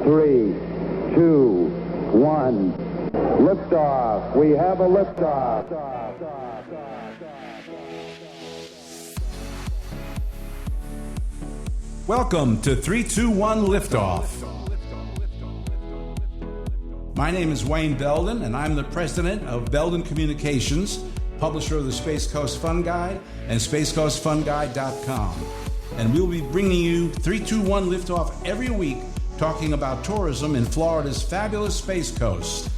3, 2, 1. Liftoff. We have a liftoff. Welcome to 321 Liftoff. My name is Wayne Belden, and I'm the president of Belden Communications, publisher of the Space Coast Fun Guide and SpaceCoastFunGuide.com. And we'll be bringing you 321 Liftoff every week, talking about tourism in Florida's fabulous Space Coast.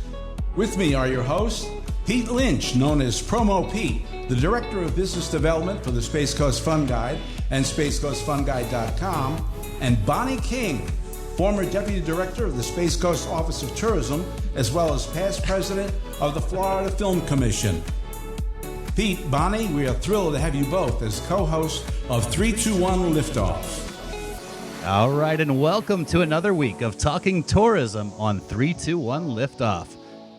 With me are your hosts, Pete Lynch, known as Promo Pete, the Director of Business Development for the Space Coast Fun Guide and SpaceCoastFunGuide.com, and Bonnie King, former Deputy Director of the Space Coast Office of Tourism, as well as past President of the Florida Film Commission. Pete, Bonnie, we are thrilled to have you both as co-hosts of 321 Liftoff. All right, and welcome to another week of Talking Tourism on 321 Liftoff.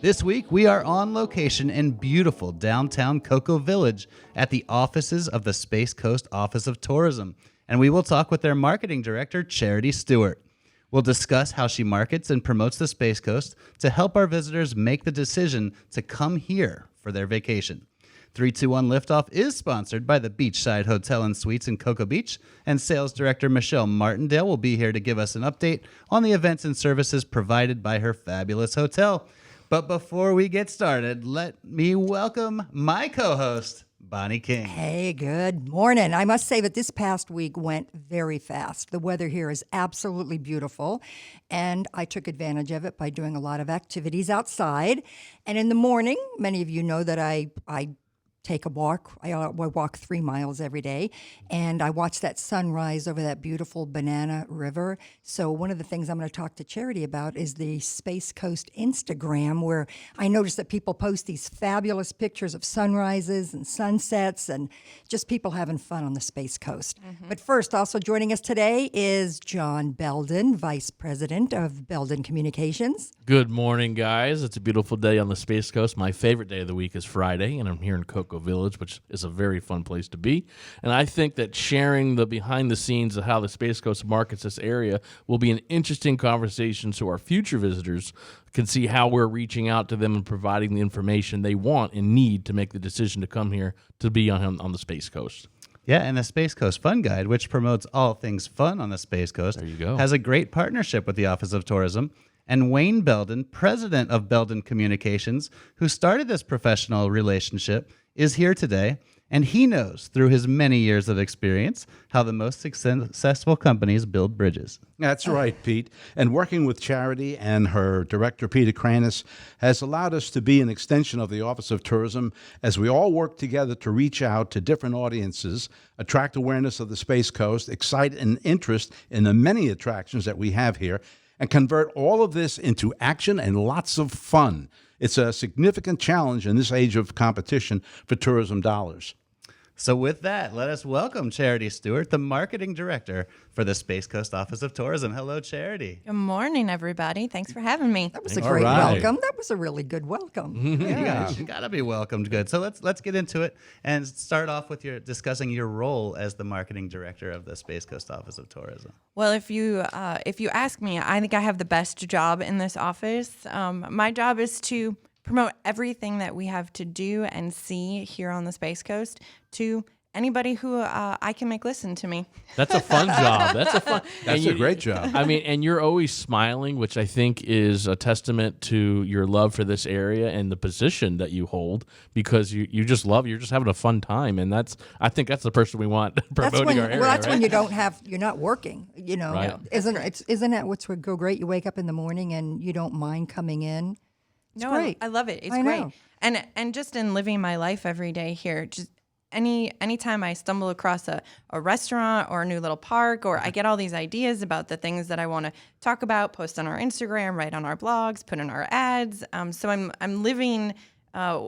This week, we are on location in beautiful downtown Cocoa Village at the offices of the Space Coast Office of Tourism, and we will talk with their marketing director, Charity Stewart. We'll discuss how she markets and promotes the Space Coast to help our visitors make the decision to come here for their vacation. 321 Liftoff is sponsored by the Beachside Hotel and Suites in Cocoa Beach, and Sales Director Michelle Martindale will be here to give us an update on the events and services provided by her fabulous hotel. But before we get started, let me welcome my co-host, Bonnie King. Hey, good morning. I must say that this past week went very fast. The weather here is absolutely beautiful, and I took advantage of it by doing a lot of activities outside. And in the morning, many of you know that I take a walk. I walk 3 miles every day, and I watch that sunrise over that beautiful Banana River. So one of the things I'm going to talk to Charity about is the Space Coast Instagram, where I notice that people post these fabulous pictures of sunrises and sunsets and just people having fun on the Space Coast. Mm-hmm. But first, also joining us today is John Belden, Vice President of Belden Communications. Good morning, guys. It's a beautiful day on the Space Coast. My favorite day of the week is Friday, and I'm here in Cocoa Village, which is a very fun place to be. And I think that sharing the behind the scenes of how the Space Coast markets this area will be an interesting conversation so our future visitors can see how we're reaching out to them and providing the information they want and need to make the decision to come here to be on the Space Coast. Yeah, and the Space Coast Fun Guide, which promotes all things fun on the Space Coast, there you go, has a great partnership with the Office of Tourism. And Wayne Belden, president of Belden Communications, who started this professional relationship, is here today, and he knows through his many years of experience how the most successful companies build bridges. That's right, Pete. And working with Charity and her director, Peter Kranis, has allowed us to be an extension of the Office of Tourism as we all work together to reach out to different audiences, attract awareness of the Space Coast, excite an interest in the many attractions that we have here, and convert all of this into action and lots of fun. It's a significant challenge in this age of competition for tourism dollars. So with that, let us welcome Charity Stewart, the marketing director for the Space Coast Office of Tourism. Hello, Charity. Good morning, everybody. Thanks for having me. That was a great welcome. That was a really good welcome. Yeah, you gotta be welcomed good. So let's get into it and start off with discussing your role as the marketing director of the Space Coast Office of Tourism. Well, if you ask me, I think I have the best job in this office. My job is to promote everything that we have to do and see here on the Space Coast to anybody who I can make listen to me. That's a fun job. That's a great job. I mean, and you're always smiling, which I think is a testament to your love for this area and the position that you hold, because you're just having a fun time, and I think that's the person we want promoting our area. Well, that's when you're not working. You know, right. Isn't that what's go great? You wake up in the morning and you don't mind coming in. It's great. I love it. It's great. Know. And just in living my life every day here, just anytime I stumble across a restaurant or a new little park, or I get all these ideas about the things that I want to talk about, post on our Instagram, write on our blogs, put in our ads. So I'm living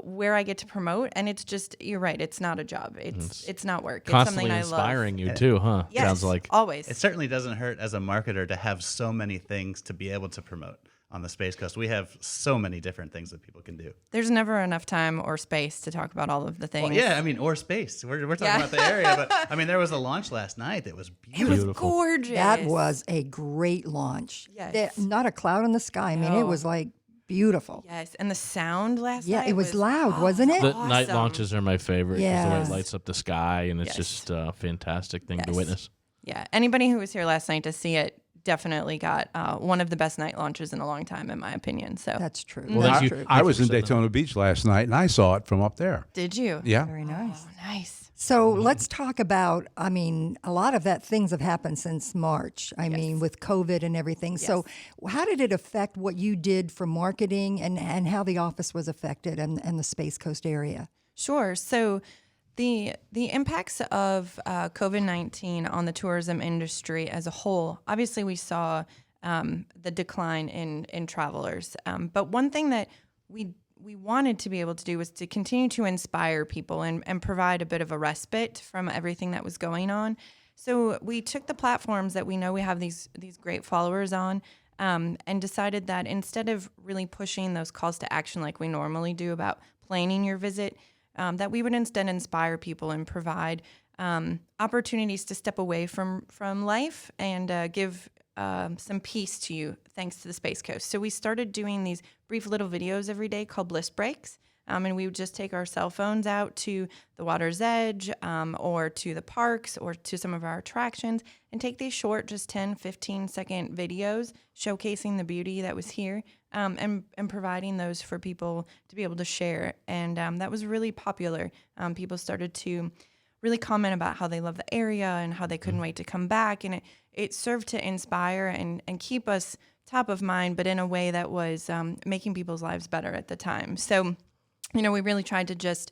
where I get to promote, and it's just, you're right, it's not a job. It's not work. It's something I love. Constantly inspiring you too, huh? Yes, sounds like. Always. It certainly doesn't hurt as a marketer to have so many things to be able to promote. on the Space Coast. We have so many different things that people can do. There's never enough time or space to talk about all of the things. Well, yeah, I mean, or space. We're talking about the area, but I mean, there was a launch last night that was It beautiful. was gorgeous. That was a great launch. Yes. Not a cloud in the sky. I mean, it No. was like beautiful. Yes, and the sound last night. Yeah, it was loud, wasn't it? The awesome. night launches are my favorite because the way Yes. it lights up the sky, and it's Yes. just a fantastic thing to Yes. witness. Yeah, anybody who was here last night to see it definitely got one of the best night launches in a long time, in my opinion. So, That's true. Well, That's thank you. true. I was in Thank you for Daytona Beach last night, and I saw it from up there. did you? Yeah. Very nice. Oh, nice. So let's talk about, I mean, a lot of that things have happened since March. I mean, with COVID and everything. So how did it affect what you did for marketing and how the office was affected and the Space Coast area? Sure. So, the impacts of COVID-19 on the tourism industry as a whole, obviously we saw the decline in travelers. But one thing that we wanted to be able to do was to continue to inspire people and provide a bit of a respite from everything that was going on. So we took the platforms that we know we have these great followers on, and decided that instead of really pushing those calls to action like we normally do about planning your visit, that we would instead inspire people and provide opportunities to step away from life and give some peace to you thanks to the Space Coast. So we started doing these brief little videos every day called Bliss Breaks. And we would just take our cell phones out to the water's edge or to the parks or to some of our attractions and take these short, just 10, 15-second videos showcasing the beauty that was here and providing those for people to be able to share. And that was really popular. People started to really comment about how they love the area and how they couldn't wait to come back. And it served to inspire and keep us top of mind, but in a way that was making people's lives better at the time. So, we really tried to just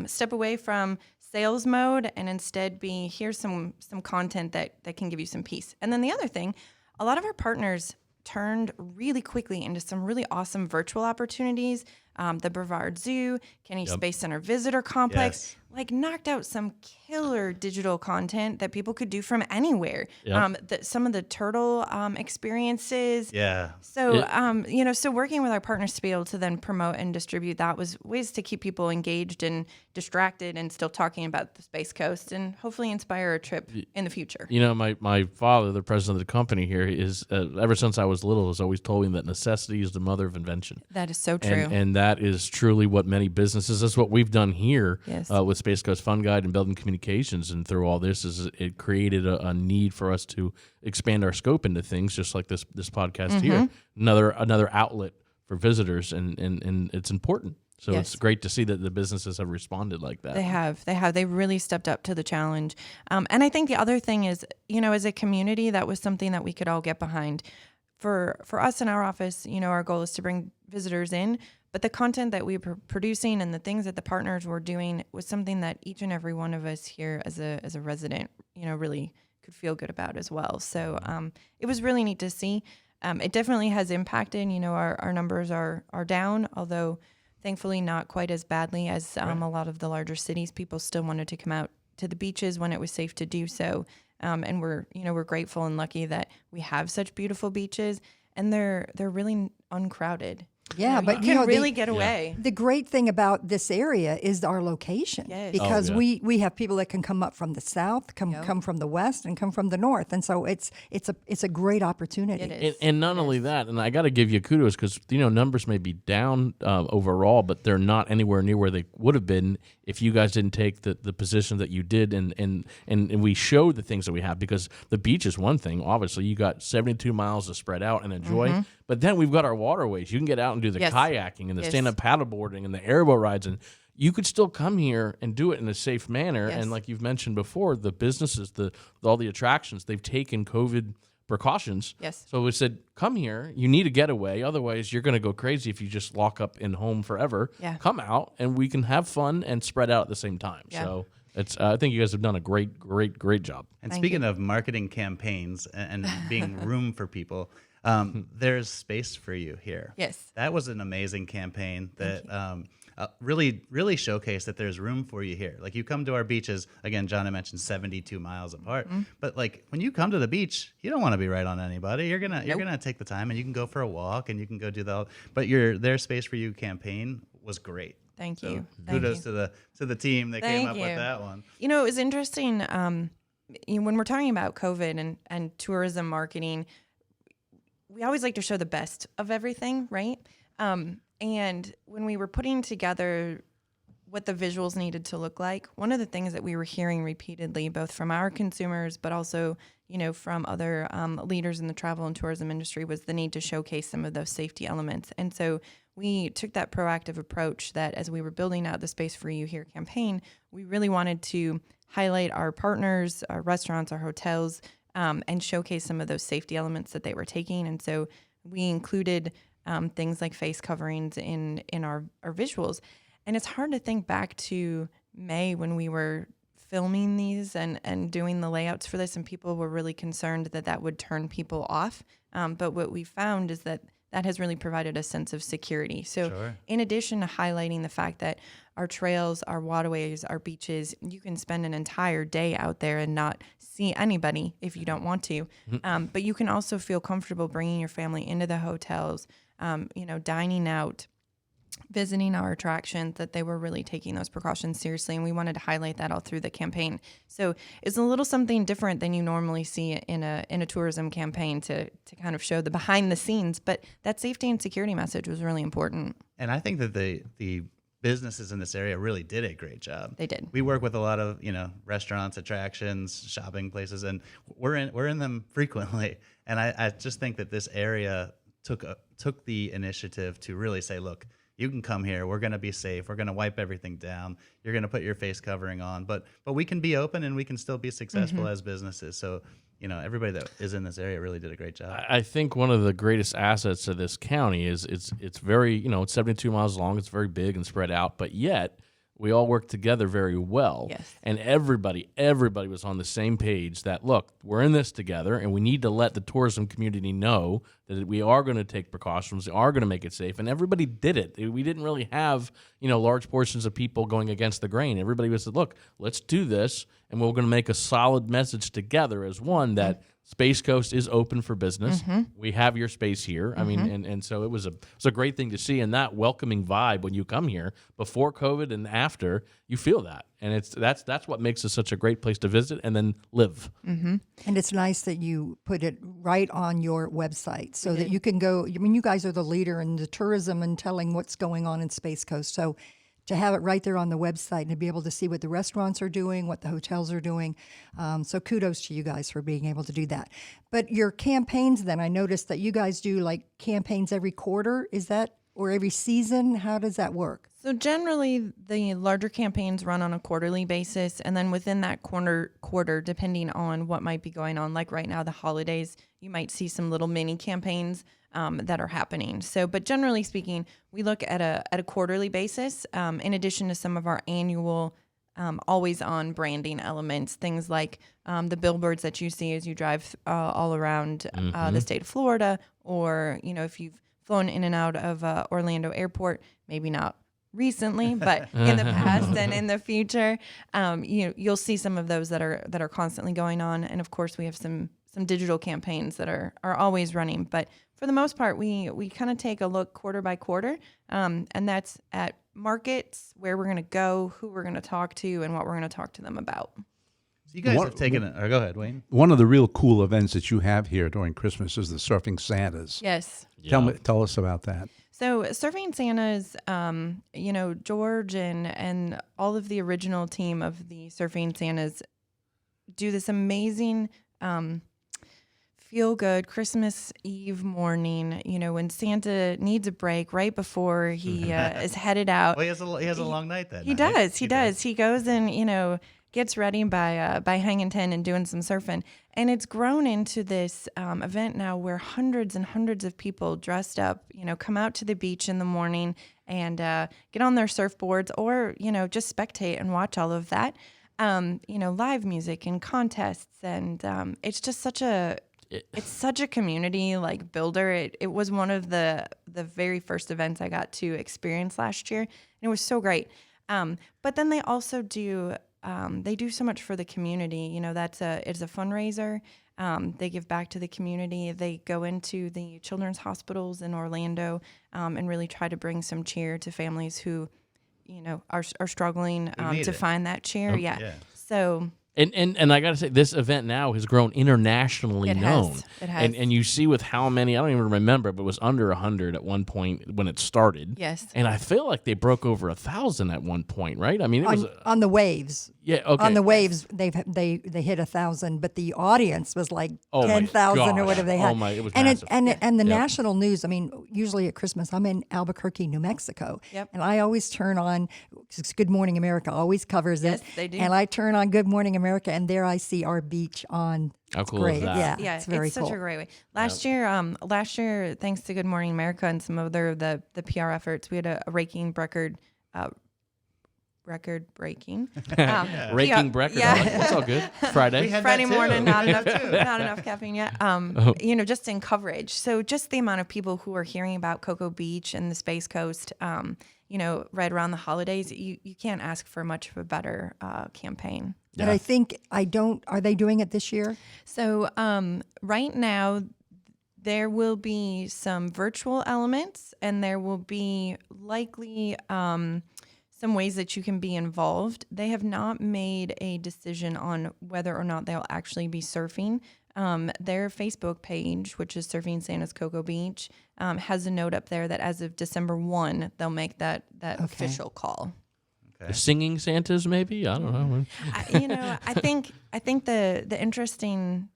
step away from sales mode and instead be, here's some content that can give you some peace. And then the other thing, a lot of our partners turned really quickly into some really awesome virtual opportunities. The Brevard Zoo, Kennedy Space Center Visitor Complex, knocked out some killer digital content that people could do from anywhere. Some of the turtle experiences. Yeah. So, so working with our partners to be able to then promote and distribute that was ways to keep people engaged and distracted and still talking about the Space Coast and hopefully inspire a trip in the future. My father, the president of the company here, is ever since I was little, has always told me that necessity is the mother of invention. That is so true. And that is truly what many businesses, that's what we've done here with Space Coast Fun Guide and Belden Communications. And through all this, is it created a need for us to expand our scope into things, just like this podcast here. Another outlet for visitors, and it's important. So it's great to see that the businesses have responded like that. They have. They really stepped up to the challenge. And I think the other thing is, as a community, that was something that we could all get behind. For us in our office, our goal is to bring visitors in, but the content that we were producing and the things that the partners were doing was something that each and every one of us here as a resident, really could feel good about as well. So it was really neat to see. It definitely has impacted. Our numbers are down, although thankfully not quite as badly as a lot of the larger cities. People still wanted to come out to the beaches when it was safe to do so. And we're grateful and lucky that we have such beautiful beaches, and they're really uncrowded. Yeah, but you can really get away. The great thing about this area is our location, because we have people that can come up from the south, come from the west, and come from the north, and so it's a great opportunity. It is. And not only that, and I got to give you kudos because numbers may be down overall, but they're not anywhere near where they would have been if you guys didn't take the position that you did, and we showed the things that we have, because the beach is one thing. Obviously, you got 72 miles to spread out and enjoy, but then we've got our waterways. You can get out and do the kayaking and the stand-up paddleboarding and the airboat rides, and you could still come here and do it in a safe manner. And like you've mentioned before, the businesses, all the attractions, they've taken COVID precautions. So we said, come here. You need a getaway. Otherwise, you're going to go crazy if you just lock up in home forever. Come out, and we can have fun and spread out at the same time. So I think you guys have done a great job. And speaking of marketing campaigns and being room for people, there's space for you here. Yes. That was an amazing campaign that really showcase that there's room for you here. Like you come to our beaches, again, John had mentioned 72 miles apart, but like when you come to the beach, you don't want to be right on anybody. You're gonna take the time and you can go for a walk and you can go do but their Space for You campaign was great. Thank So you. Kudos to the team that came up with that one. You know, it was interesting when we're talking about COVID and tourism marketing, we always like to show the best of everything, right? And when we were putting together what the visuals needed to look like, one of the things that we were hearing repeatedly, both from our consumers, but also, you know, from other leaders in the travel and tourism industry, was the need to showcase some of those safety elements. And so we took that proactive approach that as we were building out the Space for You Here campaign, we really wanted to highlight our partners, our restaurants, our hotels, and showcase some of those safety elements that they were taking. And so we included things like face coverings in our visuals. And it's hard to think back to May when we were filming these and doing the layouts for this, and people were really concerned that would turn people off. But what we found is that has really provided a sense of security. So in addition to highlighting the fact that our trails, our waterways, our beaches, you can spend an entire day out there and not see anybody if you don't want to. But you can also feel comfortable bringing your family into the hotels, dining out, visiting our attractions, that they were really taking those precautions seriously. And we wanted to highlight that all through the campaign. So it's a little something different than you normally see in a tourism campaign to kind of show the behind the scenes. But that safety and security message was really important. And I think that the businesses in this area really did a great job. They did. We work with a lot of, restaurants, attractions, shopping places, and we're in them frequently. And I just think that this area took the initiative to really say, look, you can come here. We're going to be safe. We're going to wipe everything down. You're going to put your face covering on, but we can be open and we can still be successful as businesses. So, everybody that is in this area really did a great job. I think one of the greatest assets of this county is it's very, it's 72 miles long. It's very big and spread out, but yet we all work together very well. Yes. And everybody was on the same page that, look, we're in this together and we need to let the tourism community know that we are going to take precautions, we are going to make it safe. And everybody did it. We didn't really have, large portions of people going against the grain. Everybody was said, look, let's do this. And we're going to make a solid message together as one that Space Coast is open for business. We have your space here. I mean, and so it was a great thing to see, and that welcoming vibe when you come here before COVID and after, you feel that, and that's what makes it such a great place to visit and then live. And it's nice that you put it right on your website so that you can go. I mean, you guys are the leader in the tourism and telling what's going on in Space Coast, so to have it right there on the website and to be able to see what the restaurants are doing, what the hotels are doing. So kudos to you guys for being able to do that. But your campaigns then, I noticed that you guys do like campaigns every quarter. Is that, or every season? How does that work? So generally, the larger campaigns run on a quarterly basis, and then within that quarter, depending on what might be going on, like right now, the holidays, you might see some little mini campaigns that are happening. So, but generally speaking, we look at a quarterly basis, in addition to some of our annual always-on branding elements, things like the billboards that you see as you drive all around the state of Florida, or if you've flown in and out of Orlando Airport, maybe not recently, but in the past and in the future, you'll see some of those that are constantly going on. And of course, we have some digital campaigns that are always running. But for the most part, we kind of take a look quarter by quarter, and that's at markets, where we're going to go, who we're going to talk to, and what we're going to talk to them about. So you guys have taken it. Go ahead, Wayne. One of the real cool events that you have here during Christmas is the Surfing Santas. Yes. Tell us about that. So Surfing Santas, George and all of the original team of the Surfing Santas do this amazing feel-good Christmas Eve morning, when Santa needs a break right before he is headed out. Well, he has a long night then. He does. He does. He goes and, gets ready by hanging 10 and doing some surfing. And it's grown into this event now where hundreds and hundreds of people dressed up, come out to the beach in the morning and get on their surfboards or, just spectate and watch all of that. Live music and contests. And it's just such a it's such a community like builder. It was one of the very first events I got to experience last year, and it was so great. But then they also do they do so much for the community. It's a fundraiser. They give back to the community. They go into the children's hospitals in Orlando and really try to bring some cheer to families who, are struggling to find that cheer. Yeah. So. And I got to say, this event now has grown internationally known. It has. And you see with how many, I don't even remember, but it was under 100 at one point when it started. Yes. And I feel like they broke over 1,000 at one point, right? I mean, it was on the waves. Yeah, okay. On the waves, they hit 1,000, but the audience was like 10,000 or whatever they had. Oh my, it was and massive. And the national news. I mean, usually at Christmas, I'm in Albuquerque, New Mexico, and I always turn on Good Morning America. Always covers it. Yes, they do. And I turn on Good Morning America, and there I see our beach on. How cool great. is that? Yeah, it's very cool. Such a great way. Last year, thanks to Good Morning America and some other the PR efforts, we had a raking record. Record breaking. Raking record. Yeah. It's all good. Friday morning, not enough caffeine yet. Just in coverage. So just the amount of people who are hearing about Cocoa Beach and the Space Coast, right around the holidays, you can't ask for much of a better campaign. But I think are they doing it this year? So right now, there will be some virtual elements, and there will be likely some ways that you can be involved. They have not made a decision on whether or not they'll actually be surfing. Their Facebook page, which is Surfing Santa's Cocoa Beach, has a note up there that as of December 1, they'll make that official call. The singing Santas, maybe? I don't know. I think the interesting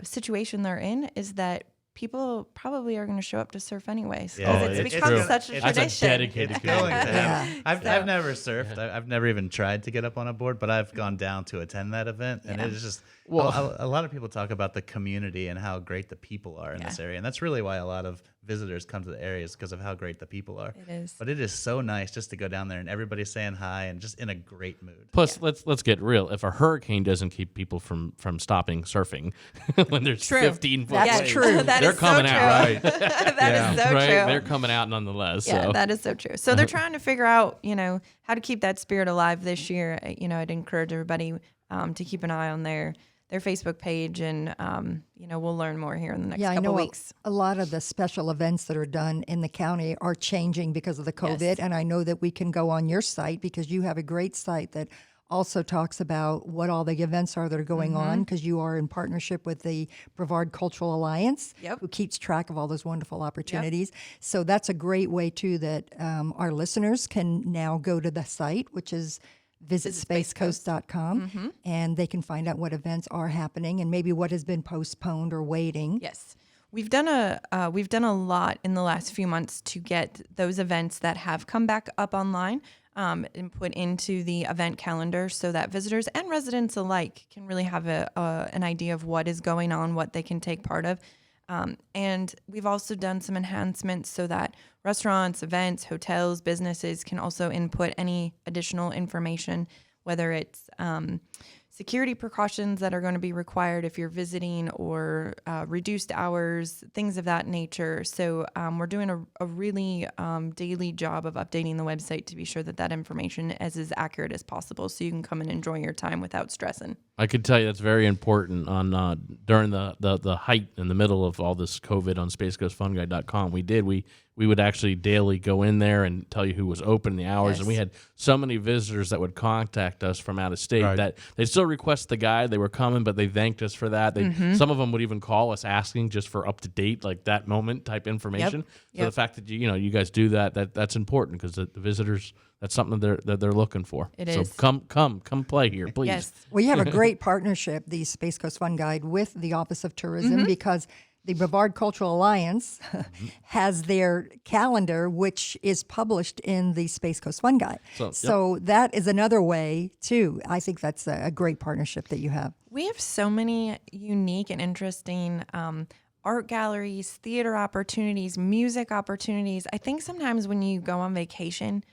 situation they're in is that people probably are going to show up to surf anyways. Yeah, it's become such a tradition. That's a dedicated Going to community. happen. I've never surfed. I've never even tried to get up on a board, but I've gone down to attend that event, and it's just a lot of people talk about the community and how great the people are in this area, and that's really why a lot of visitors come to the area is because of how great the people are. It is. But it is so nice just to go down there and everybody's saying hi and just in a great mood. Plus, let's get real. If a hurricane doesn't keep people from stopping surfing when there's 15 foot That's waves, true. they're coming out. Right. That is so right? true. They're coming out nonetheless. Yeah, so. that is so true. So they're trying to figure out, how to keep that spirit alive this year. I'd encourage everybody to keep an eye on their Facebook page, and we'll learn more here in the next couple weeks. A lot of the special events that are done in the county are changing because of the COVID, Yes. and I know that we can go on your site because you have a great site that also talks about what all the events are that are going on, because you are in partnership with the Brevard Cultural Alliance, who keeps track of all those wonderful opportunities. So that's a great way, too, that our listeners can now go to the site, which is visit spacecoast.com, and they can find out what events are happening and maybe what has been postponed or waiting. Yes. We've done a lot in the last few months to get those events that have come back up online and put into the event calendar so that visitors and residents alike can really have an idea of what is going on, what they can take part of. And we've also done some enhancements so that restaurants, events, hotels, businesses can also input any additional information, whether it's security precautions that are going to be required if you're visiting, or reduced hours, things of that nature. So we're doing a really daily job of updating the website to be sure that information is as accurate as possible, so you can come and enjoy your time without stressing. I could tell you that's very important on during the height in the middle of all this COVID on spacecoastfunguide.com. We would actually daily go in there and tell you who was open, the hours, and we had so many visitors that would contact us from out of state that they still request the guide. They were coming, but they thanked us for that. Some of them would even call us asking just for up to date, like that moment type information. So the fact that you guys do that's important, because the visitors, that's something that they're looking for. It so is. come play here, please. Yes. Well, you have a great partnership, the Space Coast Fun Guide, with the Office of Tourism, because the Brevard Cultural Alliance has their calendar, which is published in the Space Coast Fun Guide. So that is another way, too. I think that's a great partnership that you have. We have so many unique and interesting art galleries, theater opportunities, music opportunities. I think sometimes when you go on vacation,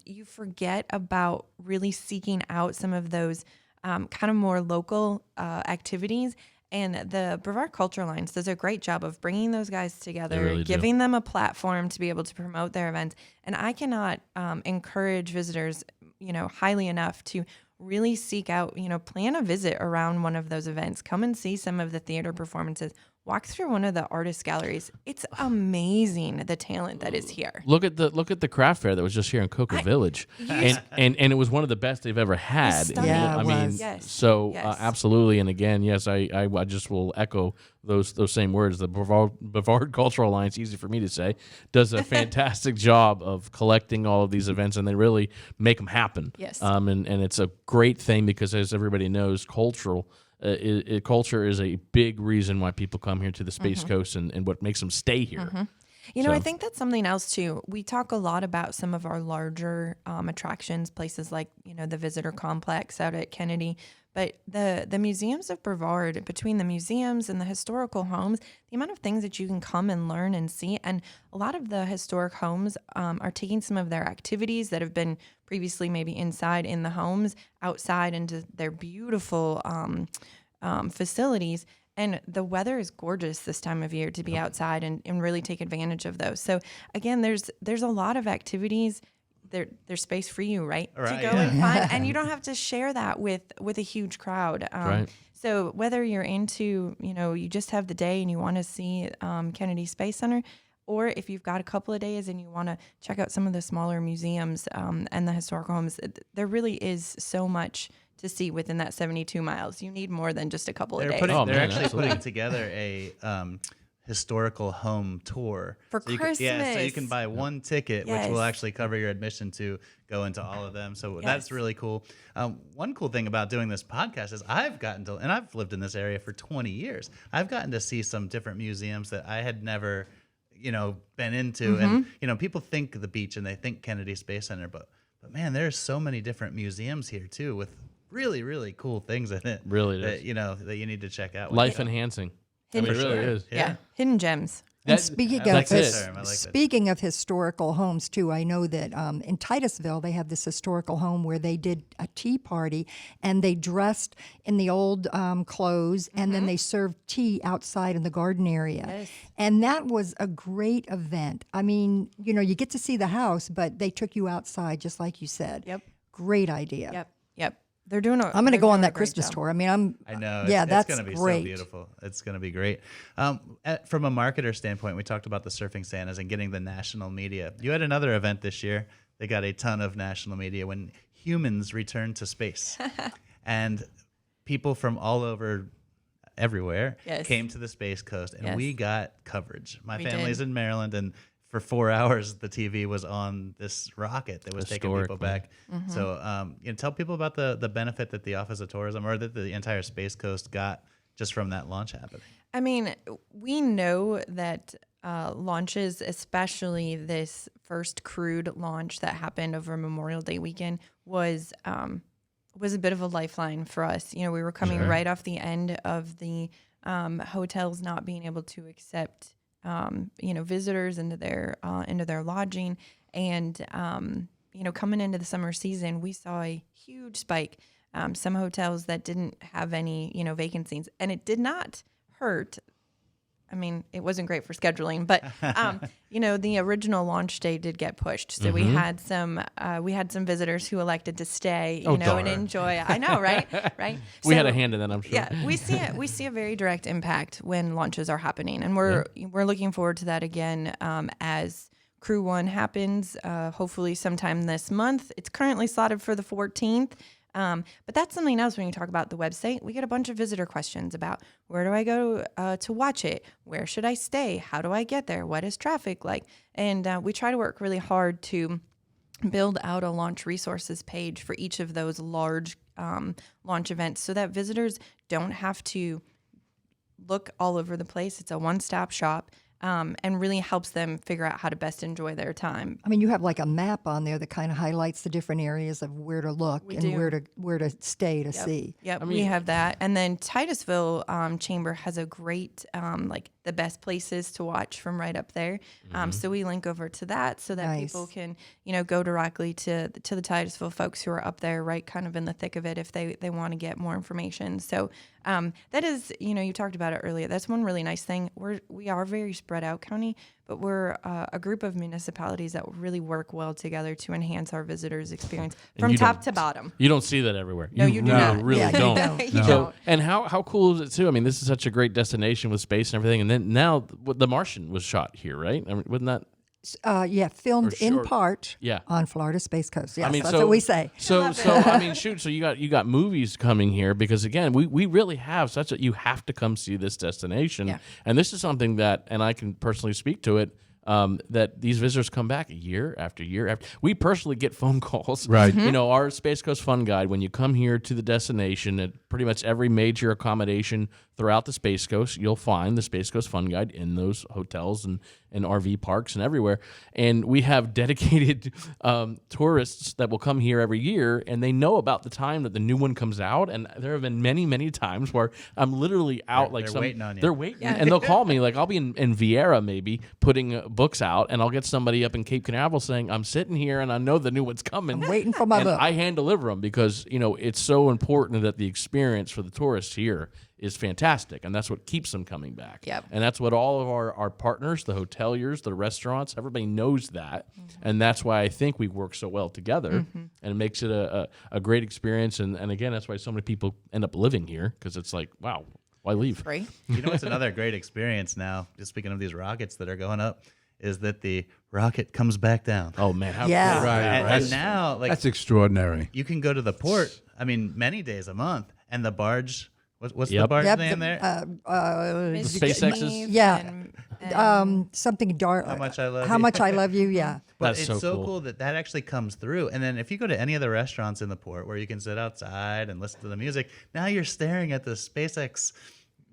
you forget about really seeking out some of those kind of more local activities. And the Brevard Culture Alliance does a great job of bringing those guys together, really do. giving them a platform to be able to promote their events. And I cannot encourage visitors, highly enough to really seek out, plan a visit around one of those events. Come and see some of the theater performances. Walk through one of the artist galleries. It's amazing the talent that is here. Look at the craft fair that was just here in Cocoa Village, and it was one of the best they've ever had. Stunning. Yeah, I it mean, was. Yes. so Yes. absolutely. And again, yes, I just will echo those same words. The Brevard Cultural Alliance, easy for me to say, does a fantastic job of collecting all of these events, and they really make them happen. Yes. And it's a great thing because, as everybody knows, culture is a big reason why people come here to the Space Coast and what makes them stay here. I think that's something else too. We talk a lot about some of our larger attractions, places like, the visitor complex out at Kennedy. But the museums of Brevard, between the museums and the historical homes, the amount of things that you can come and learn and see, and a lot of the historic homes are taking some of their activities that have been previously maybe inside in the homes, outside into their beautiful facilities. And the weather is gorgeous this time of year to be outside and really take advantage of those. So again, there's a lot of activities. There's space for you, right? To go and find, and you don't have to share that with a huge crowd. Right. So whether you're into, you just have the day and you want to see Kennedy Space Center, or if you've got a couple of days and you want to check out some of the smaller museums and the historical homes, there really is so much to see within that 72 miles. You need more than just a couple of days. They're actually putting together a historical home tour For so Christmas. So you can buy one ticket, Yes. which will actually cover your admission to go into all of them. So that's really cool. One cool thing about doing this podcast is I've gotten to, and I've lived in this area for 20 years. I've gotten to see some different museums that I had never, been into. And, people think the beach and they think Kennedy Space Center, but man, there's so many different museums here too with really, really cool things in it. Really that, is. That you need to check out. Life enhancing. I mean, it really is. Yeah. Hidden gems. And speaking that's of it. I like that. speaking of historical homes too, I know that in Titusville they have this historical home where they did a tea party and they dressed in the old clothes and then they served tea outside in the garden area. Yes. And that was a great event. I mean, you get to see the house, but they took you outside just like you said. Yep. Great idea. Yep. They're doing a. I'm going to go on that Christmas tour. I mean, I know. Yeah, that's going to be great. so beautiful. It's going to be great. From a marketer standpoint, we talked about the Surfing Santas and getting the national media. You had another event this year. They got a ton of national media when humans returned to space. And people from all over everywhere came to the Space Coast, and we got coverage. My family's in Maryland, and for 4 hours, the TV was on this rocket that was taking people back. So, tell people about the benefit that the Office of Tourism or that the entire Space Coast got just from that launch happening. I mean, we know that launches, especially this first crewed launch that happened over Memorial Day weekend, was a bit of a lifeline for us. We were coming right off the end of the hotels not being able to accept visitors into their lodging, and coming into the summer season, we saw a huge spike. Some hotels that didn't have any vacancies, and it did not hurt. I mean, it wasn't great for scheduling, but the original launch day did get pushed. So we had some visitors who elected to stay, and enjoy. I know, right? Right. We had a hand in that, I'm sure. Yeah, we see a very direct impact when launches are happening, and we're looking forward to that again as Crew 1 happens. Hopefully, sometime this month. It's currently slotted for the 14th. But that's something else when you talk about the website. We get a bunch of visitor questions about where do I go to watch it? Where should I stay? How do I get there? What is traffic like? And we try to work really hard to build out a launch resources page for each of those large launch events so that visitors don't have to look all over the place. It's a one-stop shop. and really helps them figure out how to best enjoy their time. I mean, you have like a map on there that kind of highlights the different areas of where to look and do. where to stay to see. Yep, we have that. And then Titusville Chamber has a great, like the best places to watch from right up there. So we link over to that so that Nice. people can, go directly to the Titusville folks who are up there, right, kind of in the thick of it if they want to get more information. So that is, you talked about it earlier. That's one really nice thing. We are very spread out county, but we're a group of municipalities that really work well together to enhance our visitors' experience from you top don't- to bottom. You don't see that everywhere. No, you do not. Really Yeah, you don't. don't. You So, don't. and how cool is it too? I mean, this is such a great destination with space and everything. And then now The Martian was shot here, right? I mean, wasn't that? Filmed in short- part Yeah. on Florida Space Coast. Yes, I mean, that's what we say. So I mean, shoot. So you got movies coming here because again, we really have you have to come see this destination, Yeah. and this is something that, and I can personally speak to it. That these visitors come back year after year after. We personally get phone calls. Right. Our Space Coast Fun Guide, when you come here to the destination at pretty much every major accommodation throughout the Space Coast, you'll find the Space Coast Fun Guide in those hotels and RV parks and everywhere. And we have dedicated tourists that will come here every year, and they know about the time that the new one comes out. And there have been many, many times where I'm literally out They're waiting on you. They're waiting, and they'll call me. Like I'll be in Vieira maybe putting books out, and I'll get somebody up in Cape Canaveral saying, "I'm sitting here, and I know the new one's coming." I'm waiting for my and book. I hand deliver them because it's so important that the experience for the tourists here is fantastic, and that's what keeps them coming back. Yep. And that's what all of our partners, the hoteliers, the restaurants, everybody knows that, and that's why I think we work so well together, and it makes it a great experience. And again, that's why so many people end up living here because it's like, wow, why leave? Right? What's another great experience now, just speaking of these rockets that are going up, is that the rocket comes back down. Oh man, how Yeah. cool. Right. And now, like, That's extraordinary. you can go to the port, many days a month, and the barge, what's the Yep. barge Yep, name the, there? Miss SpaceX's? Denise Yeah. and Something dark. How much I love How you. much I love you. Yeah. But That's it's so so cool. that actually comes through. And then if you go to any of the restaurants in the port where you can sit outside and listen to the music, now you're staring at the SpaceX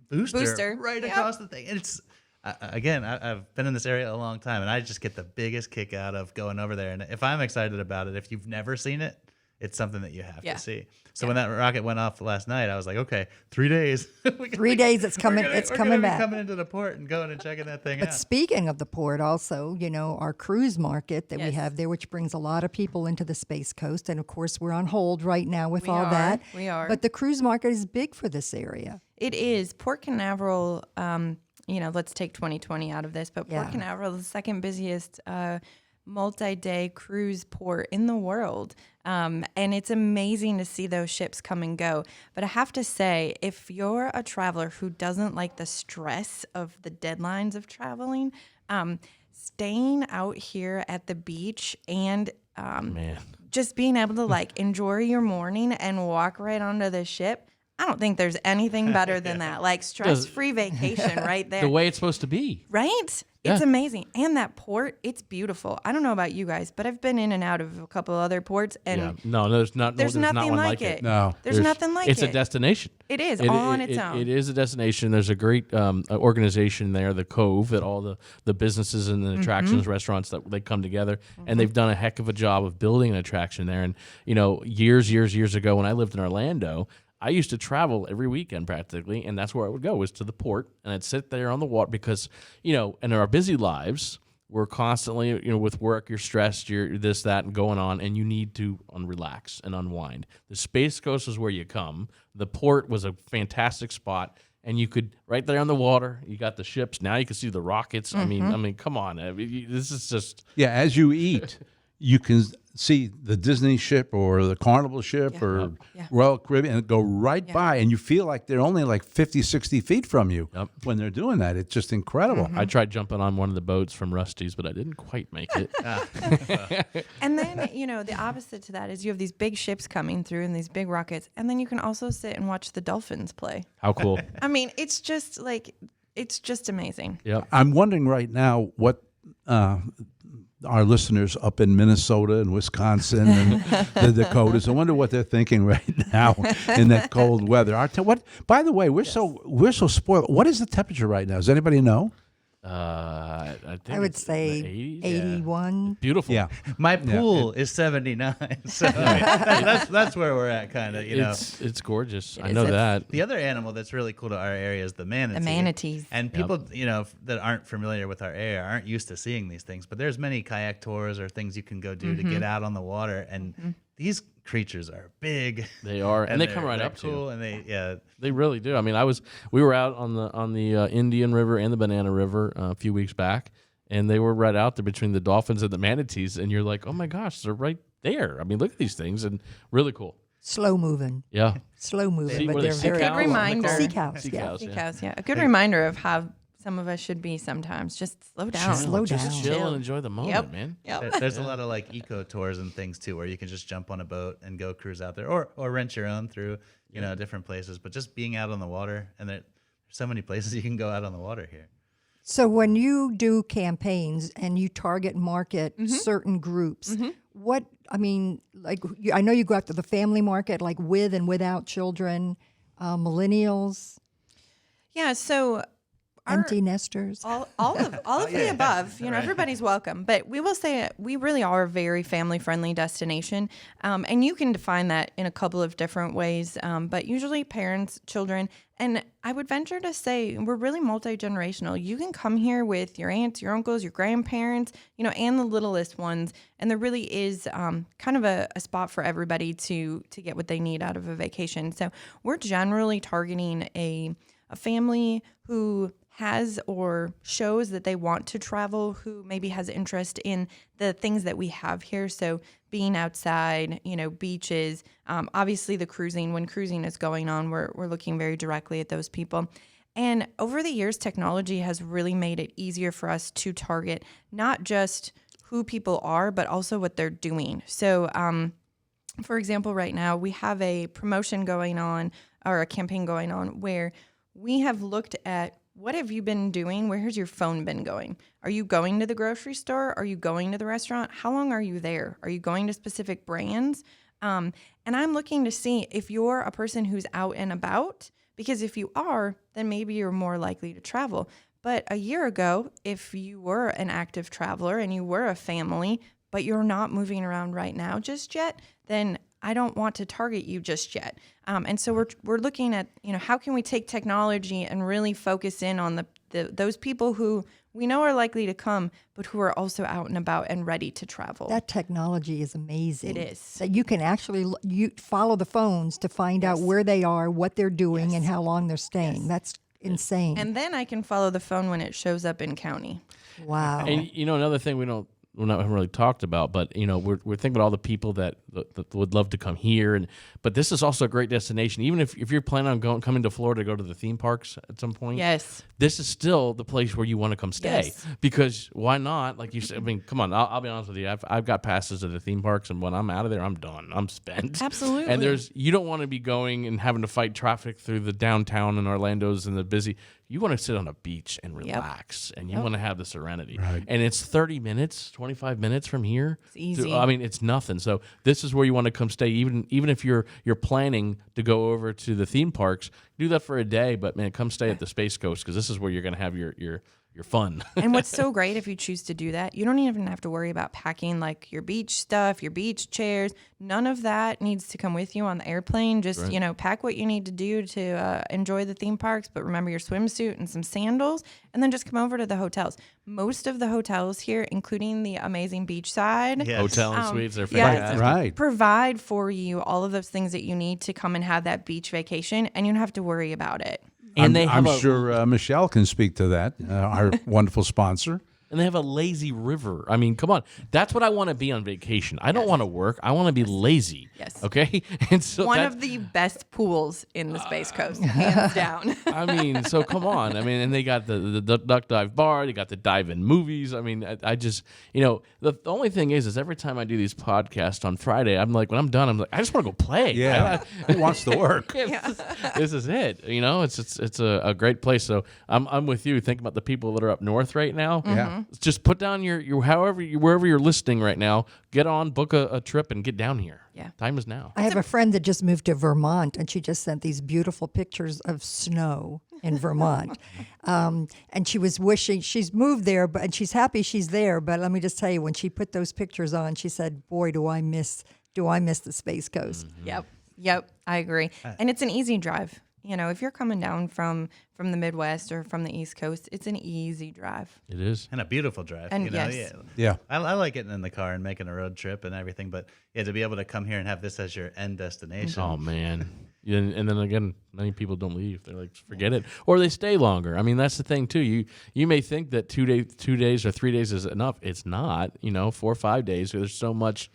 booster. Right Yep. across the thing. And it's again, I've been in this area a long time, and I just get the biggest kick out of going over there. And if I'm excited about it, if you've never seen it, it's something that you have Yeah. to see. So when that rocket went off last night, I was like, okay, 3 days. 3 days. It's coming. It's coming We're back. coming into the port and going and checking that thing But out. speaking of the port, also, our cruise market that we Yes. have there, which brings a lot of people into the Space Coast. And of course, we're on hold right now with We all are. that. We are. But the cruise market is big for this area. It is. Port Canaveral, let's take 2020 out of this, but Port Yeah. Canaveral is the second busiest multi-day cruise port in the world. And it's amazing to see those ships come and go. But I have to say, if you're a traveler who doesn't like the stress of the deadlines of traveling, staying out here at the beach and Man. just being able to enjoy your morning and walk right onto the ship, I don't think there's anything better than that. Like stress-free vacation right there. The way it's supposed to be. Right? Yeah. It's amazing. And that port, it's beautiful. I don't know about you guys, but I've been in and out of a couple other ports, and Yeah. No, there's not. there's not nothing one like it. No. There's nothing like it's it. It's a destination. It is on its own. It is a destination. There's a great organization there, the Cove, that all the businesses and the attractions, restaurants that they come together, and they've done a heck of a job of building an attraction there. And years ago when I lived in Orlando, I used to travel every weekend practically, and that's where I would go, was to the port, and I'd sit there on the water because, in our busy lives, we're constantly, with work, you're stressed, you're this, that, and going on, and you need to relax and unwind. The Space Coast is where you come. The port was a fantastic spot, and you could, right there on the water, you got the ships. Now you can see the rockets. I mean, come on. This is just... Yeah, as you eat, you can see the Disney ship or the Carnival ship or Yeah. Royal Caribbean and go right by, and you feel like they're only like 50, 60 feet from you when they're doing that. It's just incredible. I tried jumping on one of the boats from Rusty's, but I didn't quite make it. And then, the opposite to that is you have these big ships coming through and these big rockets, and then you can also sit and watch the dolphins play. How cool. I mean, it's just amazing. Yep. I'm wondering right now what our listeners up in Minnesota and Wisconsin and the Dakotas, I wonder what they're thinking right now in that cold weather. By the way, we're so spoiled. What is the temperature right now? Does anybody know? I think I would it's say the 80s. 81. Beautiful. Yeah. My pool is 79, so that's where we're at, kind of. It's gorgeous. I is. know It's- that. The other animal that's really cool to our area is the manatee. The manatees. And people, that aren't familiar with our area aren't used to seeing these things. But there's many kayak tours or things you can go do to get out on the water. And these creatures are big. They are, and they they're- come right they're up to you. cool, and They really do. I mean, we were out on the Indian River and the Banana River a few weeks back, and they were right out there between the dolphins and the manatees, and you're like, oh my gosh, they're right there. I mean, look at these things, and really cool. Slow moving. Yeah. Slow moving, See, but were they they're sea very cows? Good reminder. Sea cows, Sea yeah. cows, Sea yeah. cows, yeah. A good reminder of how some of us should be sometimes. Just slow down. Slow Just down. chill and enjoy the moment, Yep. man. Yep. there's a lot of like eco tours and things too, where you can just jump on a boat and go cruise out there, or rent your own through different places. But just being out on the water, and there's so many places you can go out on the water here. So when you do campaigns and you target market certain groups, I know you go after the family market, like with and without children, millennials, Yeah, so empty nesters. all of the above. Everybody's welcome. But we will say we really are a very family-friendly destination. And you can define that in a couple of different ways. But usually parents, children, and I would venture to say we're really multi-generational. You can come here with your aunts, your uncles, your grandparents, and the littlest ones. And there really is kind of a spot for everybody to get what they need out of a vacation. So we're generally targeting a family who has or shows that they want to travel, who maybe has interest in the things that we have here. So being outside, beaches, obviously the cruising, when cruising is going on, we're looking very directly at those people. And over the years, technology has really made it easier for us to target not just who people are, but also what they're doing. So, for example, right now we have a promotion going on, or a campaign going on, where we have looked at what have you been doing? Where has your phone been going? Are you going to the grocery store? Are you going to the restaurant? How long are you there? Are you going to specific brands? And I'm looking to see if you're a person who's out and about, because if you are, then maybe you're more likely to travel. But a year ago, if you were an active traveler and you were a family, but you're not moving around right now just yet, then I don't want to target you just yet. And so we're looking at, how can we take technology and really focus in on those people who we know are likely to come, but who are also out and about and ready to travel. That technology is amazing. It is. That you can actually you follow the phones to find out where they are, what they're doing, and how long they're staying. That's insane. And then I can follow the phone when it shows up in county. Wow. And another thing we haven't really talked about, but we're thinking about all the people that would love to come here, but this is also a great destination. Even if you're planning on coming to Florida to go to the theme parks at some point, Yes. this is still the place where you want to come stay. Yes. Because why not? Like you said, I mean, come on, I'll be honest with you. I've got passes to the theme parks, and when I'm out of there, I'm done. I'm spent. Absolutely. And you don't want to be going and having to fight traffic through the downtown and Orlando's and the busy. You want to sit on a beach and relax, and you want to have the serenity. Right. And it's 30 minutes, 25 minutes from here. It's easy. I mean, it's nothing. So this is where you want to come stay. Even if you're planning to go over to the theme parks, do that for a day. But man, come stay at the Space Coast, because this is where you're going to have your fun. And what's so great, if you choose to do that, you don't even have to worry about packing like your beach stuff, your beach chairs. None of that needs to come with you on the airplane. Just, pack what you need to do to enjoy the theme parks, but remember your swimsuit and some sandals, and then just come over to the hotels. Most of the hotels here, including the amazing beachside, Hotel and suites are yeah, fantastic. Right. provide for you all of those things that you need to come and have that beach vacation, and you don't have to worry about it. And I'm sure Michelle can speak to that, our wonderful sponsor. And they have a lazy river. I mean, come on. That's what I want to be on vacation. I don't want to work. I want to be lazy. Yes. Okay? And so One of the best pools in the Space Coast, hands down. I mean, so come on. I mean, and they got the duck dive bar. They got the dive-in movies. I mean, I just, the only thing is every time I do these podcasts on Friday, I'm like, when I'm done, I'm like, I just want to go play. Yeah. Who wants to work? This is it. It's a great place. So I'm with you. Think about the people that are up north right now. Yeah. Just put down your wherever you're listening right now. Get on, book a trip, and get down here. Yeah. Time is now. I have a friend that just moved to Vermont, and she just sent these beautiful pictures of snow. in Vermont. And she was wishing, she's moved there, and she's happy she's there. But let me just tell you, when she put those pictures on, she said, boy, do I miss the Space Coast. Yep, I agree. And it's an easy drive. You know, if you're coming down from the Midwest or from the East Coast, it's an easy drive. It is. And a beautiful drive. And you know? yes. Yeah. I like getting in the car and making a road trip and everything, but yeah, to be able to come here and have this as your end destination. Oh man. And then again, many people don't leave. They're like, forget it, or they stay longer. I mean, that's the thing too. You may think that 2 days or 3 days is enough. It's not. 4 or 5 days. There's so much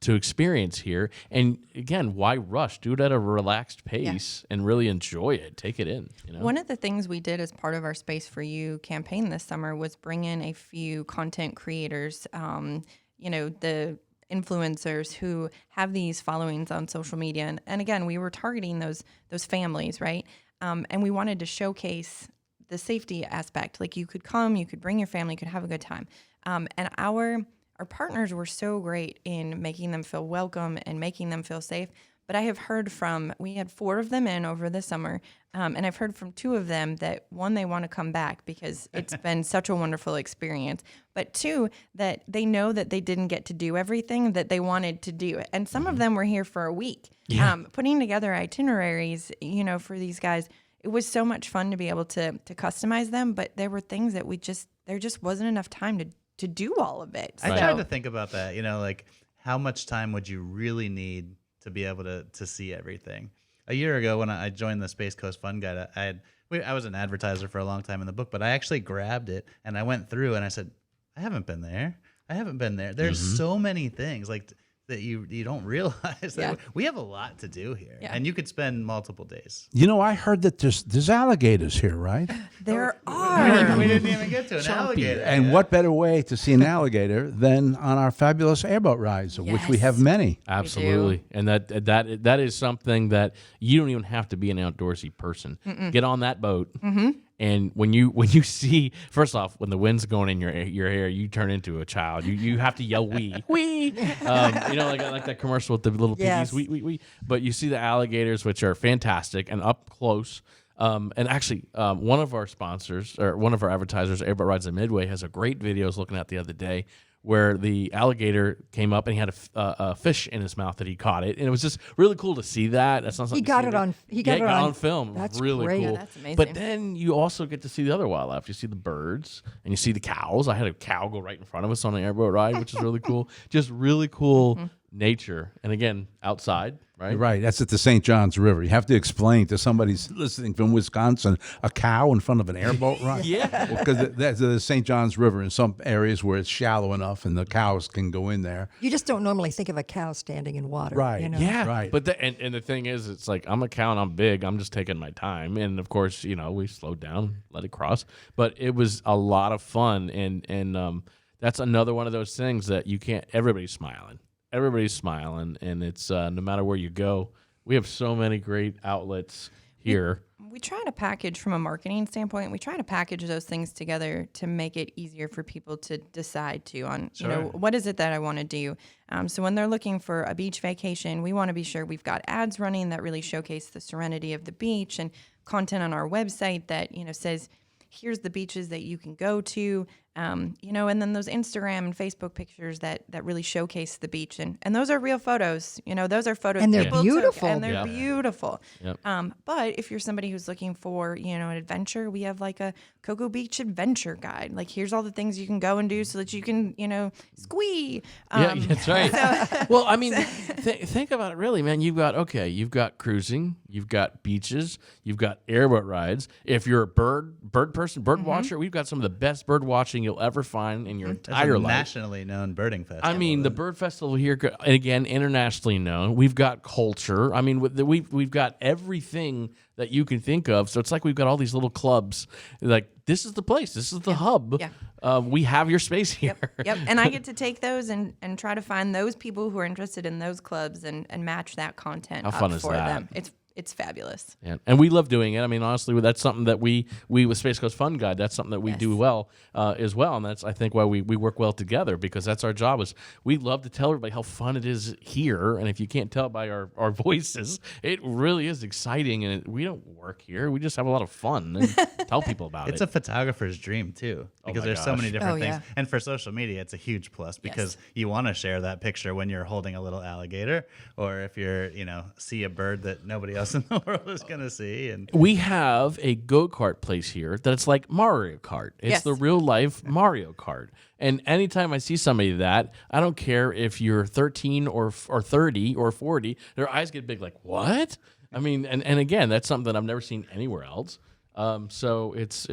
to experience here. And again, why rush? Do it at a relaxed pace and really enjoy it. Take it in. One of the things we did as part of our Space for You campaign this summer was bring in a few content creators, the influencers who have these followings on social media. And again, we were targeting those families, right? And we wanted to showcase the safety aspect. Like, you could come, you could bring your family, you could have a good time. And our partners were so great in making them feel welcome and making them feel safe. But I have heard we had 4 of them in over the summer, and I've heard from 2 of them that, 1, they want to come back because it's been such a wonderful experience, but 2, that they know that they didn't get to do everything that they wanted to do. And some of them were here for a week. Putting together itineraries, for these guys, it was so much fun to be able to customize them, but there were things that there just wasn't enough time to do all of it. I tried to think about that, like how much time would you really need to be able to see everything? A year ago when I joined the Space Coast Fun Guide, I was an advertiser for a long time in the book, but I actually grabbed it and I went through and I said, I haven't been there. There's so many things like that you don't realize that we have a lot to do here, and you could spend multiple days. I heard that there's alligators here, right? There are. We didn't even get to an alligator. And what better way to see an alligator than on our fabulous airboat rides, of which we have many. Absolutely. And that is something that you don't even have to be an outdoorsy person. Get on that boat. And when you see, first off, when the wind's going in your hair, you turn into a child. You have to yell wee. Like that commercial with the little piggies, wee. But you see the alligators, which are fantastic and up close. And actually, one of our sponsors, or one of our advertisers, Airboat Rides at Midway, has a great video I was looking at the other day, where the alligator came up and he had a fish in his mouth that he caught it, and it was just really cool to see that. That's not something He got it on film. That's really great. cool. Yeah, that's amazing. But then you also get to see the other wildlife. You see the birds and you see the cows. I had a cow go right in front of us on an airboat ride, which is really cool. Just really cool nature, and again, outside. Right. That's at the St. Johns River. You have to explain to somebody listening from Wisconsin, a cow in front of an airboat ride. Because there's the St. Johns River in some areas where it's shallow enough and the cows can go in there. You just don't normally think of a cow standing in water. Right. Yeah. Right. But and the thing is, it's like, I'm a cow and I'm big. I'm just taking my time. And of course, we slowed down, let it cross. But it was a lot of fun. And that's another one of those things that you can't, everybody's smiling, and it's no matter where you go, we have so many great outlets here. We try to package, from a marketing standpoint, we try to package those things together to make it easier for people to decide on, what is it that I want to do? So when they're looking for a beach vacation, we want to be sure we've got ads running that really showcase the serenity of the beach, and content on our website that, says, here's the beaches that you can go to, and then those Instagram and Facebook pictures that really showcase the beach. And those are real photos. Those are photos. And they're people beautiful. took, and they're beautiful. Yep. But if you're somebody who's looking for, an adventure, we have like a Cocoa Beach adventure guide. Like, here's all the things you can go and do so that you can, squee. Yeah, that's right. Well, I mean, think about it really, man. You've got cruising, you've got beaches, you've got airboat rides. If you're a bird person, bird watcher, we've got some of the best bird watching you'll ever find in your entire life. Nationally known birding festival. I mean, the bird festival here, again, internationally known. We've got culture. I mean, we've got everything that you can think of. So it's like we've got all these little clubs. Like, this is the place. This is the hub. Yeah. We have your space here. Yep. And I get to take those and try to find those people who are interested in those clubs and match that content How fun up is for that? them. it's fabulous. Yeah. And we love doing it. I mean, honestly, that's something that we with Space Coast Fun Guide, that's something that we do well as well. And that's, I think, why we work well together, because that's our job. Is we love to tell everybody how fun it is here. And if you can't tell by our voices, it really is exciting. And we don't work here. We just have a lot of fun and tell people about It's it. a photographer's dream too, because there's so many different things. And for social media, it's a huge plus, because you want to share that picture when you're holding a little alligator, or if you're, see a bird that nobody else in the world is going to see. And we have a go-kart place here that's like Mario Kart. It's the real life Mario Kart. And anytime I see somebody that, I don't care if you're 13 or 30 or 40, their eyes get big like, what? I mean, and again, that's something that I've never seen anywhere else. So it's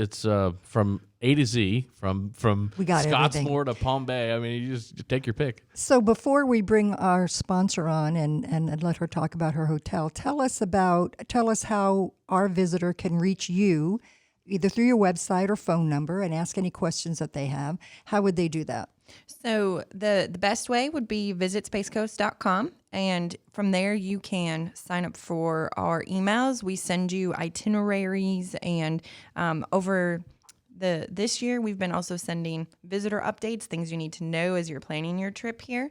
from A to Z, from Scottsmore to Palm Bay. I mean, you just take your pick. So before we bring our sponsor on and let her talk about her hotel, tell us how our visitor can reach you, either through your website or phone number, and ask any questions that they have. How would they do that? So the best way would be visit spacecoast.com, and from there you can sign up for our emails. We send you itineraries, and over this year we've been also sending visitor updates, things you need to know as you're planning your trip here.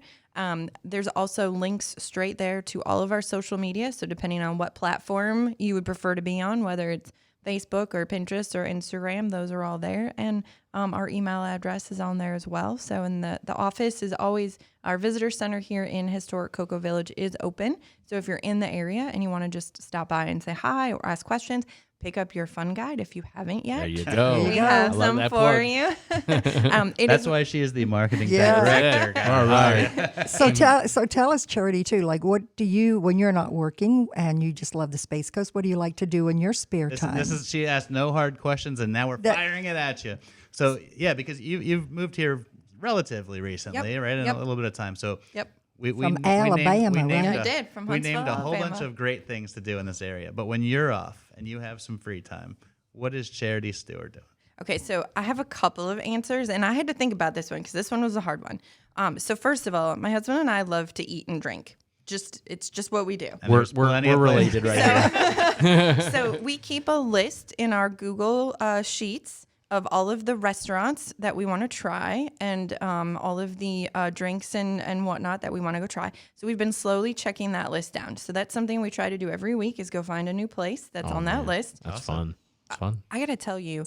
There's also links straight there to all of our social media, so depending on what platform you would prefer to be on, whether it's Facebook or Pinterest or Instagram, those are all there. And our email address is on there as well. So in the office is always, our visitor center here in historic Cocoa Village is open. So if you're in the area and you want to just stop by and say hi or ask questions, pick up your fun guide if you haven't yet. There you go. We have some for you. That's why she is the marketing director. All right. So tell us, Charity, too. Like, what do you, when you're not working and you just love the Space Coast, what do you like to do in your spare time? She asked no hard questions, and now we're firing it at you. So yeah, because you've moved here relatively recently, right? In a little bit of time. So From Alabama, right? I did, from we named Huntsville, a whole Alabama. bunch of great things to do in this area. But when you're off and you have some free time, what is Charity Stewart doing? Okay, so I have a couple of answers, and I had to think about this one because this one was a hard one. So first of all, my husband and I love to eat and drink. It's just what we do. And We're there's plenty of related right here. So we keep a list in our Google Sheets of all of the restaurants that we want to try, and all of the drinks and whatnot that we want to go try. So we've been slowly checking that list down. So that's something we try to do every week, is go find a new place that's on that list. That's fun. It's fun. I got to tell you,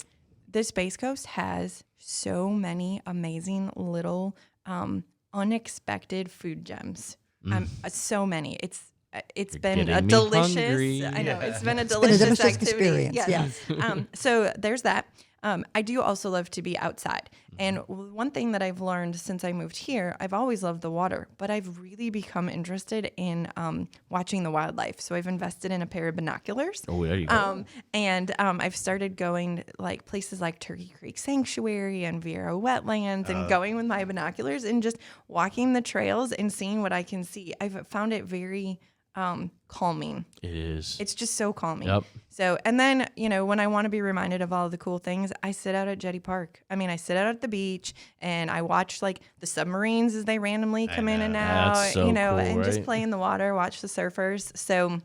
the Space Coast has so many amazing little unexpected food gems. So many. It's been a delicious. Hungry. I know it's been a delicious activity. Experience. Yes. So there's that. I do also love to be outside. And one thing that I've learned since I moved here, I've always loved the water, but I've really become interested in watching the wildlife. So I've invested in a pair of binoculars. Oh, there you go. And I've started going like places like Turkey Creek Sanctuary and Vieira Wetlands, and going with my binoculars and just walking the trails and seeing what I can see. I've found it very calming. It is. It's just so calming. Yep. So, and then, when I want to be reminded of all the cool things, I sit out at Jetty Park. I mean, I sit out at the beach and I watch like the submarines as they randomly come in and out, That's so cool, and just right? play in the water, watch the surfers. So,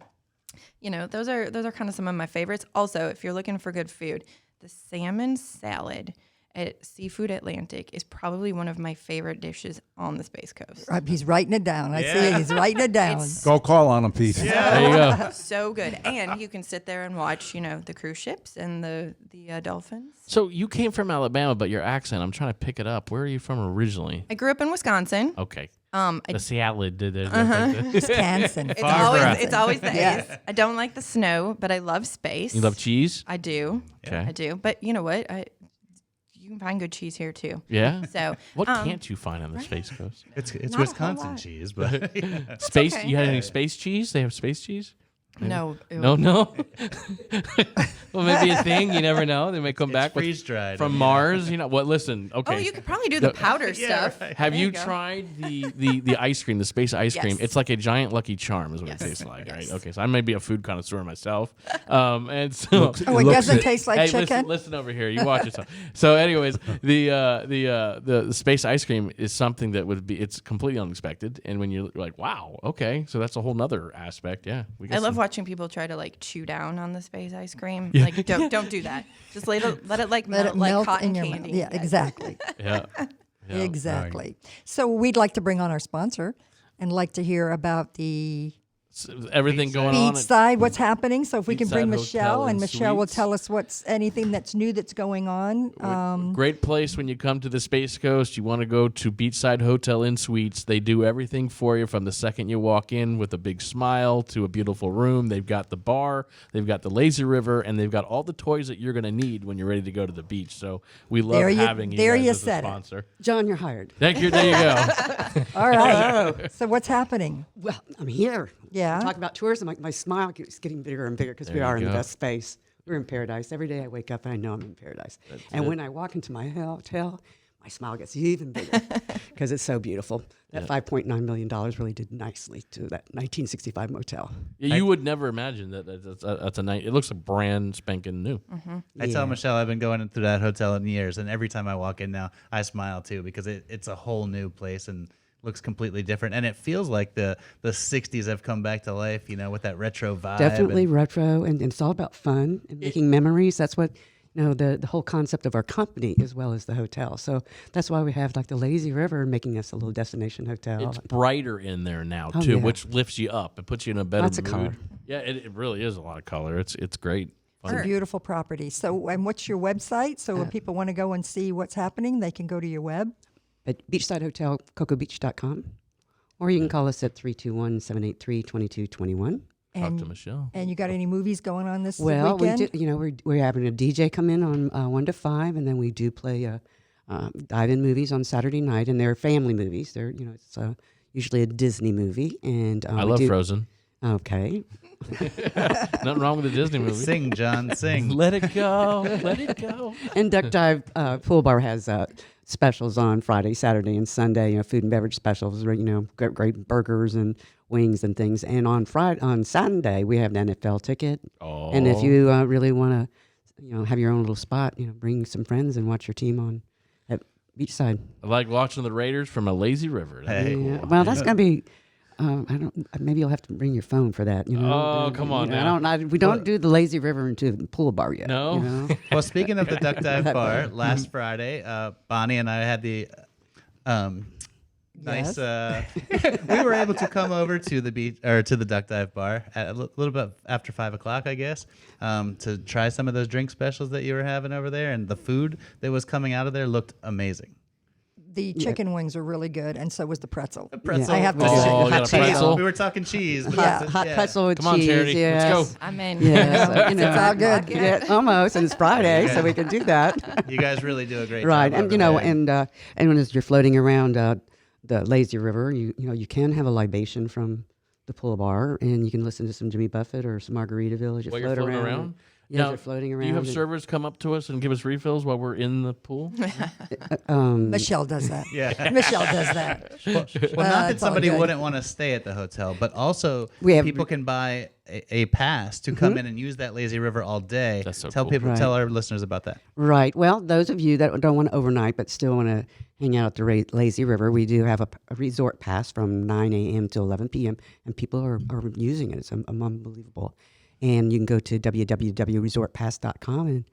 those are kind of some of my favorites. Also, if you're looking for good food, the salmon salad at Seafood Atlantic is probably one of my favorite dishes on the Space Coast. He's writing it down. I see it. He's writing it down. Go call on him, Pete. There you go. So good. And you can sit there and watch, the cruise ships and the dolphins. So you came from Alabama, but your accent, I'm trying to pick it up. Where are you from originally? I grew up in Wisconsin. Okay. The The Seattle did it. Wisconsin. It's always the A's. I don't like the snow, but I love space. You love cheese? I do. Okay. I do. But you know what? You can find good cheese here too. Yeah. So What can't you find on the Space Coast? It's Not a whole Wisconsin lot. cheese, but Space? okay. You had any space cheese? They have space cheese? No. No. Well, maybe a thing. You never know. They may come back freeze dried from Mars. What? Listen. Okay. Oh, you could probably do the powder stuff. Have There you go. tried the ice cream, the space ice cream? Yes. It's like a giant Lucky Charm, is what Yes. it tastes like, right? Yes. Okay, so I may be a food connoisseur myself, and so. Oh, it doesn't taste like Hey, chicken? listen over here. You watch yourself. So, anyways, the space ice cream is something that it's completely unexpected, and when you're like, wow, okay, so that's a whole nother aspect. Yeah, I love watching people try to like chew down on the space ice cream. Like don't do that. Just let it like Let melt it like melt cotton in your candy. mouth. Yeah, exactly. Yeah. Yeah. Exactly. So we'd like to bring on our sponsor and like to hear about the Everything going on. beach side, what's happening. So if we can bring Beachside Michelle, Hotel and and Michelle will Suites. tell us what's anything that's new that's going on. Great place when you come to the Space Coast. You want to go to Beachside Hotel and Suites. They do everything for you from the second you walk in, with a big smile to a beautiful room. They've got the bar, they've got the lazy river, and they've got all the toys that you're going to need when you're ready to go to the beach. So we love having you there guys you as a said it. sponsor. John, you're hired. Thank you. There you go. All right. So what's happening? Well, I'm here. Yeah. Talk about tourism. My smile keeps getting bigger and bigger because we There you are in the go. best space. We're in paradise. Every day I wake up and I know I'm in paradise. And when I walk into my hotel, my smile gets even bigger because it's so beautiful. That $5.9 million really did nicely to that 1965 motel. Yeah, you would never imagine that's a night. It looks like brand spanking new. I tell Michelle I've been going through that hotel in years, and every time I walk in now, I smile too, because it's a whole new place and looks completely different, and it feels like the 60s have come back to life, with that retro vibe. Definitely retro, and it's all about fun and making memories. That's what the whole concept of our company as well as the hotel. So that's why we have like the lazy river making us a little destination hotel. It's brighter in there now Oh, too, yeah. which lifts you up. It puts you in a better Lots of mood. color. Yeah, it really is a lot of color. It's great. It's a beautiful property. So, and what's your website? So if people want to go and see what's happening, they can go to your web. At Beachside Hotel, cocobeach.com, or you can call us at 321-783-2221. Talk to Michelle. And you got any movies going on this Well, weekend? we're having a DJ come in on 1 to 5, and then we do play dive-in movies on Saturday night, and they're family movies. They're it's usually a Disney movie, and I love Frozen. Okay. Nothing wrong with the Disney movie. Sing, John, sing. Let it go. Let it go. And Duck Dive Pool Bar has specials on Friday, Saturday, and Sunday. Food and beverage specials. Great burgers and wings and things. And on Sunday we have an NFL ticket. Oh. And if you really want to, have your own little spot, bring some friends and watch your team on at Beachside. I like watching the Raiders from a lazy river. That'd be Yeah. cool. Well, that's gonna be. Maybe you'll have to bring your phone for that. Oh, come on now. We don't do the lazy river into the pool bar yet. No? Well, speaking of the Duck Dive Bar, last Friday, Bonnie and I had the nice. We were able to come over to the beach or to the Duck Dive Bar at a little bit after 5 o'clock, I guess, to try some of those drink specials that you were having over there, and the food that was coming out of there looked amazing. The chicken wings are really good, and so was the pretzel. Pretzel. I have to Oh, say. you got a pretzel? We were talking cheese. but Yeah. that's it, Hot pretzel with Come on, cheese. Charity. Yes. Let's go. I'm in. Yeah, It's all good. Yeah, almost, and it's Friday, so we can do that. You guys really do a great Right, job. and over there. and when you're floating around the lazy river, you can have a libation from the pool bar, and you can listen to some Jimmy Buffett or some Margaritaville as you While float you're floating around. around? Yeah, Now, as you're floating around. Do you have and- servers come up to us and give us refills while we're in the pool? Michelle does that. Yeah. Michelle does that. Well, not it's that all somebody good. wouldn't want to stay at the hotel, but also We have- people can buy a pass to come in and use that lazy river all day. That's so tell cool. people, Right. tell our listeners about that. Right. Well, those of you that don't want to overnight but still want to hang out at the lazy river, we do have a resort pass from 9 a.m. to 11 p.m., and people are using it. It's unbelievable. And you can go to www.resortpass.com and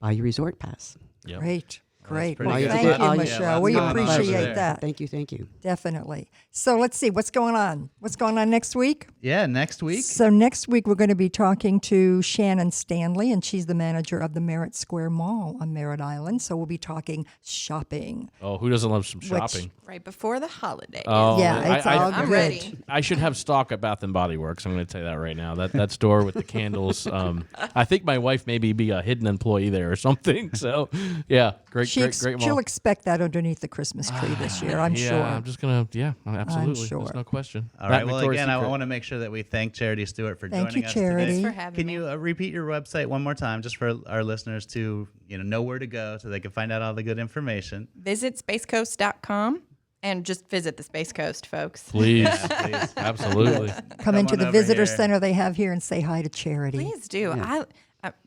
buy your resort pass. Yep. Great. Great. pretty Well, good. thank Yeah, you, yeah, Michelle. lots We going on over appreciate there. that. Thank you. Definitely. So let's see what's going on. What's going on next week? Yeah, next week. So next week we're going to be talking to Shannon Stanley, and she's the manager of the Merritt Square Mall on Merritt Island. So we'll be talking shopping. Oh, who doesn't love some shopping? Right before the holidays. Oh, Yeah, it's all I'm good. ready. I should have stock at Bath and Body Works. I'm going to tell you that right now. That store with the candles. I think my wife maybe be a hidden employee there or something. So, yeah, great She'll mall. expect that underneath the Christmas tree this year, I'm yeah, sure. I'm just gonna. Yeah, absolutely. sure. There's no question. All right. Well, again, I want to make sure that we thank Charity Stewart for Thank joining you, us Charity. today. Thanks for having Can me. you repeat your website one more time, just for our listeners to know where to go so they can find out all the good information? Visit spacecoast.com and just visit the Space Coast, folks. Please, Please. absolutely. Come into on the over visitor here. center they have here and say hi to Charity. Please do.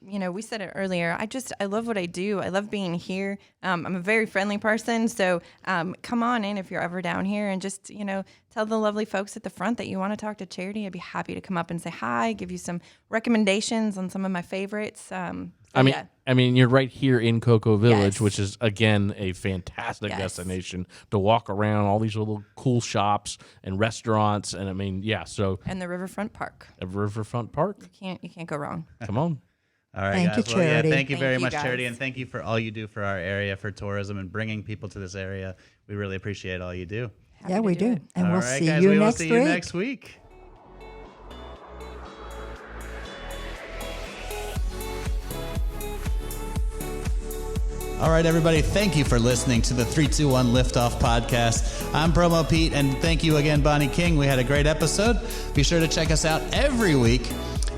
we said it earlier. I love what I do. I love being here. I'm a very friendly person. So come on in if you're ever down here, and just, tell the lovely folks at the front that you want to talk to Charity. I'd be happy to come up and say hi, give you some recommendations on some of my favorites. I mean, you're right here in Cocoa Village, Yes. which is, again, a fantastic destination to walk around, all these little cool shops and restaurants. And And the Riverfront Park. Riverfront Park. You can't go wrong. Come on. All right, Thank guys. you, Well, Charity. thank you very Thank you, much, guys. Charity, and thank you for all you do for our area, for tourism, and bringing people to this area. We really appreciate all you do. Happy Yeah, to we do. it. And All we'll right, see guys, you we will next see week. you next week. All right, everybody, thank you for listening to the 321 Liftoff podcast. I'm Promo Pete, and thank you again, Bonnie King. We had a great episode. Be sure to check us out every week.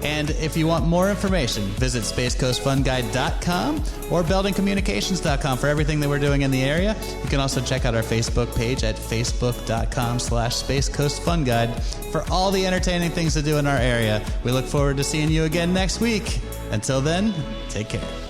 And if you want more information, visit spacecoastfunguide.com or beldencommunications.com for everything that we're doing in the area. You can also check out our Facebook page at facebook.com/spacecoastfunguide for all the entertaining things to do in our area. We look forward to seeing you again next week. Until then, take care.